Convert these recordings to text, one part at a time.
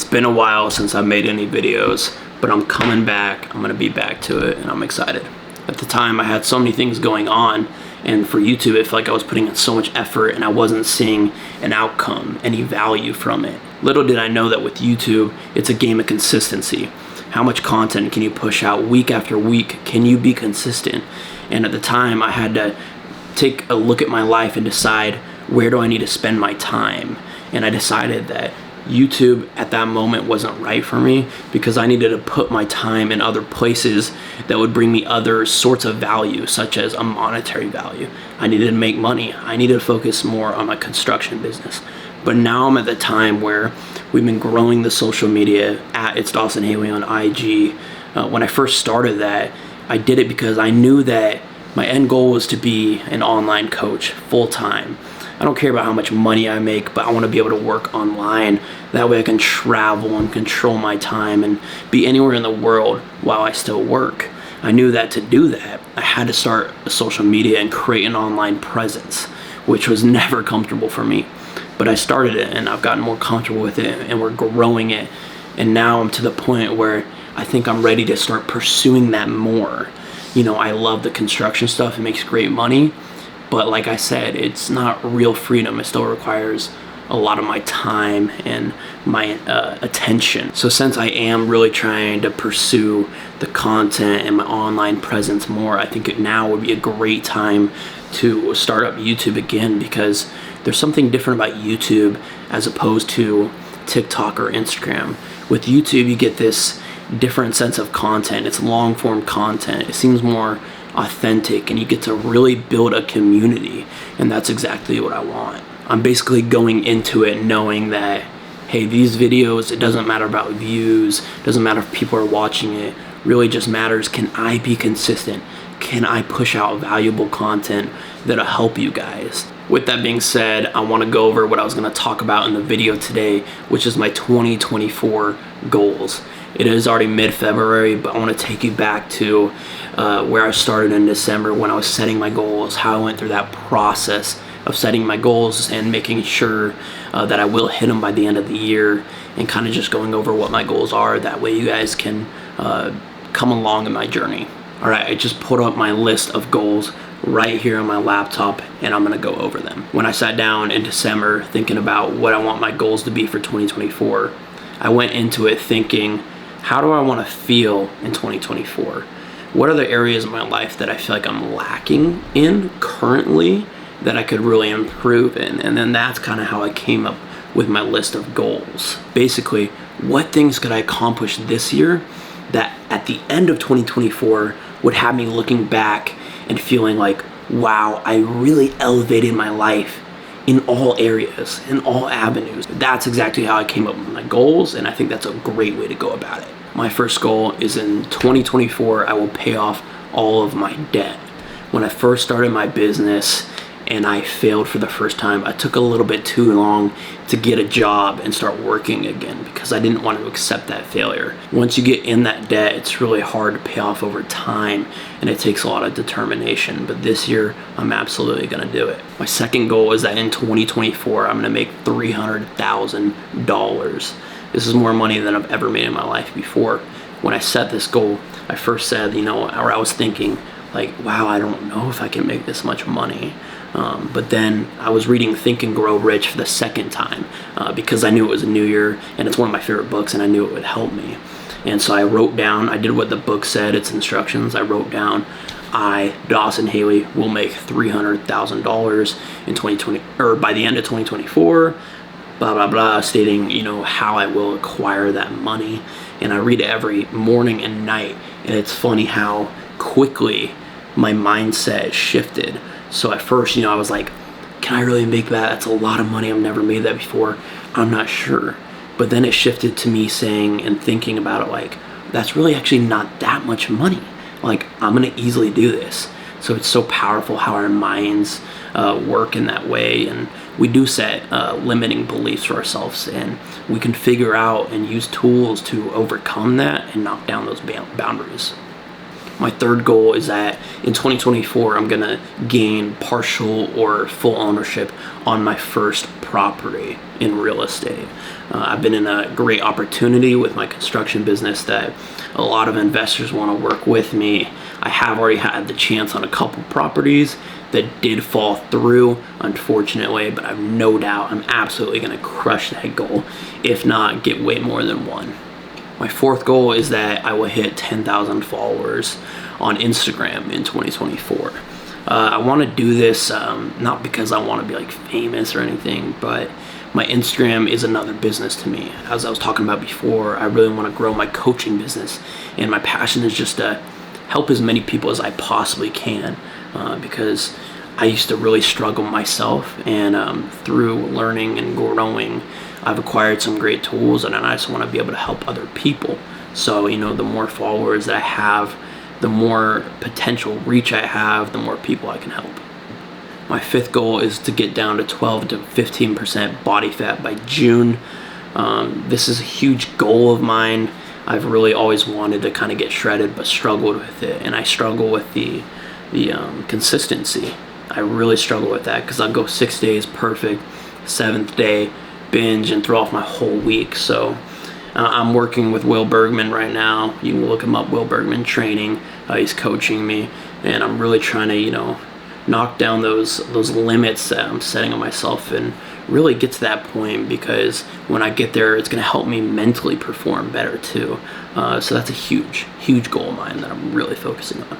been a while since I've made any videos, but I'm coming back. I'm gonna be back to it, and I'm excited. At the time, I had so many things going on, and for YouTube, it felt like I was putting in so much effort and I wasn't seeing an outcome, any value from it. Little did I know that with YouTube, it's a game of consistency. How much content can you push out week after week? Can you be consistent? And at the time, I had to take a look at my life and decide, where do I need to spend my time? And I decided that YouTube at that moment wasn't right for me, because I needed to put my time in other places that would bring me other sorts of value, such as a monetary value. I needed to make money. I needed to focus more on my construction business. But now I'm at the time where we've been growing the social media at It's Dawson Haley on IG. When I first started that, I did it because I knew that my end goal was to be an online coach full time. I don't care about how much money I make, but I want to be able to work online. That way I can travel and control my time and be anywhere in the world while I still work. I knew that to do that, I had to start a social media and create an online presence, which was never comfortable for me. But I started it, and I've gotten more comfortable with it, and we're growing it. And now I'm to the point where I think I'm ready to start pursuing that more. You know, I love the construction stuff. It makes great money. But like I said, it's not real freedom. It still requires a lot of my time and my attention. So since I am really trying to pursue the content and my online presence more, I think now would be a great time to start up YouTube again, because there's something different about YouTube as opposed to TikTok or Instagram. With YouTube, you get this different sense of content. It's long form content. It seems more authentic, and you get to really build a community, and that's exactly what I want. I'm basically going into it knowing that, hey, these videos, it doesn't matter about views, it doesn't matter if people are watching it, really just matters, can I be consistent? Can I push out valuable content that'll help you guys? With that being said, I want to go over what I was going to talk about in the video today, which is my 2024 goals. It is already mid-February, but I want to take you back to where I started in December when I was setting my goals, how I went through that process of setting my goals and making sure that I will hit them by the end of the year, and kind of just going over what my goals are. That way you guys can come along in my journey. All right, I just put up my list of goals right here on my laptop, and I'm gonna go over them. When I sat down in December thinking about what I want my goals to be for 2024, I went into it thinking, how do I want to feel in 2024? What are the areas of my life that I feel like I'm lacking in currently that I could really improve in? And then that's kind of how I came up with my list of goals. Basically, what things could I accomplish this year that at the end of 2024 would have me looking back and feeling like, wow, I really elevated my life in all areas, in all avenues. That's exactly how I came up with my goals, and I think that's a great way to go about it. My first goal is in 2024, I will pay off all of my debt. When I first started my business and I failed for the first time, I took a little bit too long to get a job and start working again because I didn't want to accept that failure. Once you get in that debt, it's really hard to pay off over time, and it takes a lot of determination. But this year, I'm absolutely going to do it. My second goal is that in 2024, I'm going to make $300,000. This is more money than I've ever made in my life before. When I set this goal, I first said, or I was thinking, like, wow, I don't know if I can make this much money. But then I was reading Think and Grow Rich for the second time because I knew it was a new year, and it's one of my favorite books, and I knew it would help me. And so I wrote down, I did what the book said, its instructions. I wrote down, I, Dawson Haley, will make $300,000 in 2020, or by the end of 2024, blah, blah, blah, stating, how I will acquire that money. And I read it every morning and night, and it's funny how quickly my mindset shifted. So at first, I was like, can I really make that? That's a lot of money. I've never made that before. I'm not sure. But then it shifted to me saying and thinking about it like, that's really actually not that much money. Like, I'm going to easily do this. So it's so powerful how our minds work in that way. And we do set limiting beliefs for ourselves, and we can figure out and use tools to overcome that and knock down those boundaries. My third goal is that in 2024, I'm gonna gain partial or full ownership on my first property in real estate. I've been in a great opportunity with my construction business that a lot of investors want to work with me. I have already had the chance on a couple properties that did fall through, unfortunately, but I have no doubt I'm absolutely gonna crush that goal, if not get way more than one. My fourth goal is that I will hit 10,000 followers on Instagram in 2024. I want to do this not because I want to be like famous or anything, but my Instagram is another business to me. As I was talking about before, I really want to grow my coaching business, and my passion is just to help as many people as I possibly can, because I used to really struggle myself, and through learning and growing, I've acquired some great tools, and I just want to be able to help other people. So, the more followers that I have, the more potential reach I have, the more people I can help. My fifth goal is to get down to 12 to 15% body fat by June. This is a huge goal of mine. I've really always wanted to kind of get shredded, but struggled with it, and I struggle with the consistency. I really struggle with that because I'll go 6 days perfect, 7th day binge and throw off my whole week. So I'm working with Will Bergman right now. You can look him up, Will Bergman Training. He's coaching me, and I'm really trying to knock down those limits that I'm setting on myself and really get to that point, because when I get there, it's going to help me mentally perform better too. So that's a huge goal of mine that I'm really focusing on.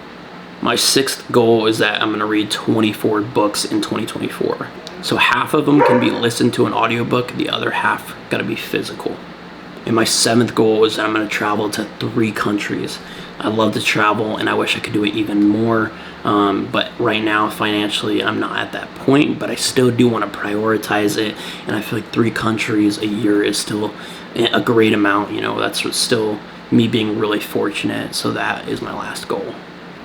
My sixth goal is that I'm going to read 24 books in 2024. So half of them can be listened to an audiobook, the other half got to be physical. And my seventh goal is that I'm going to travel to 3 countries. I love to travel, and I wish I could do it even more. But right now, financially, I'm not at that point, but I still do want to prioritize it. And I feel like 3 countries a year is still a great amount. That's still me being really fortunate. So that is my last goal.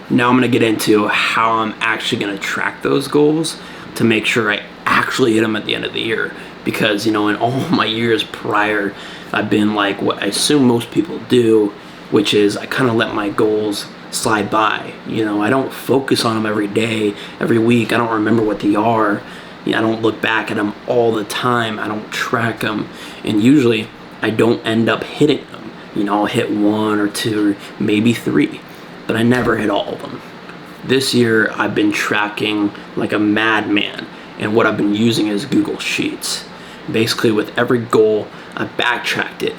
Now I'm going to get into how I'm actually going to track those goals to make sure I actually hit them at the end of the year. Because, in all my years prior, I've been like what I assume most people do, which is I kind of let my goals slide by. I don't focus on them every day, every week. I don't remember what they are. I don't look back at them all the time. I don't track them. And usually I don't end up hitting them. I'll hit 1 or 2 or maybe 3, but I never hit all of them. This year I've been tracking like a madman, and what I've been using is Google Sheets. Basically, with every goal, I backtracked it.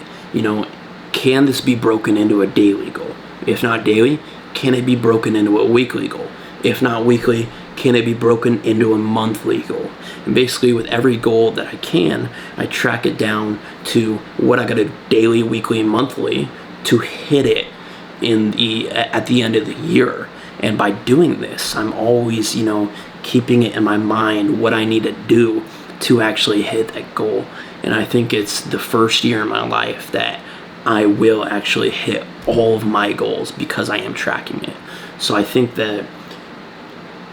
Can this be broken into a daily goal? If not daily, can it be broken into a weekly goal? If not weekly, can it be broken into a monthly goal? And basically, with every goal that I track it down to what I got to daily, weekly, and monthly to hit it at the end of the year. And by doing this, I'm always, keeping it in my mind what I need to do to actually hit that goal. And I think it's the first year in my life that I will actually hit all of my goals because I am tracking it. So I think that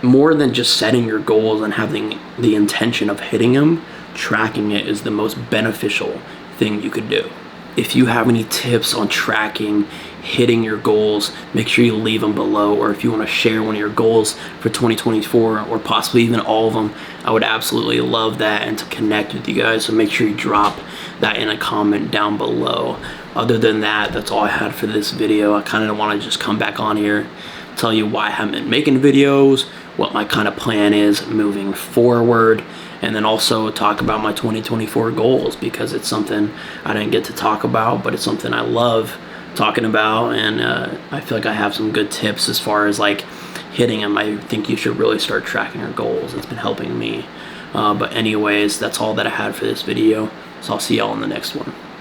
more than just setting your goals and having the intention of hitting them, tracking it is the most beneficial thing you could do. If you have any tips on tracking, hitting your goals, make sure you leave them below. Or if you want to share one of your goals for 2024 or possibly even all of them, I would absolutely love that and to connect with you guys. So make sure you drop that in a comment down below. Other than that, that's all I had for this video. I kind of want to just come back on here, tell you why I haven't been making videos, what my kind of plan is moving forward, and then also talk about my 2024 goals, because it's something I didn't get to talk about, but it's something I love talking about, and I feel like I have some good tips as far as like hitting them. I think you should really start tracking your goals. It's been helping me. But anyways, that's all that I had for this video, so I'll see y'all in the next one.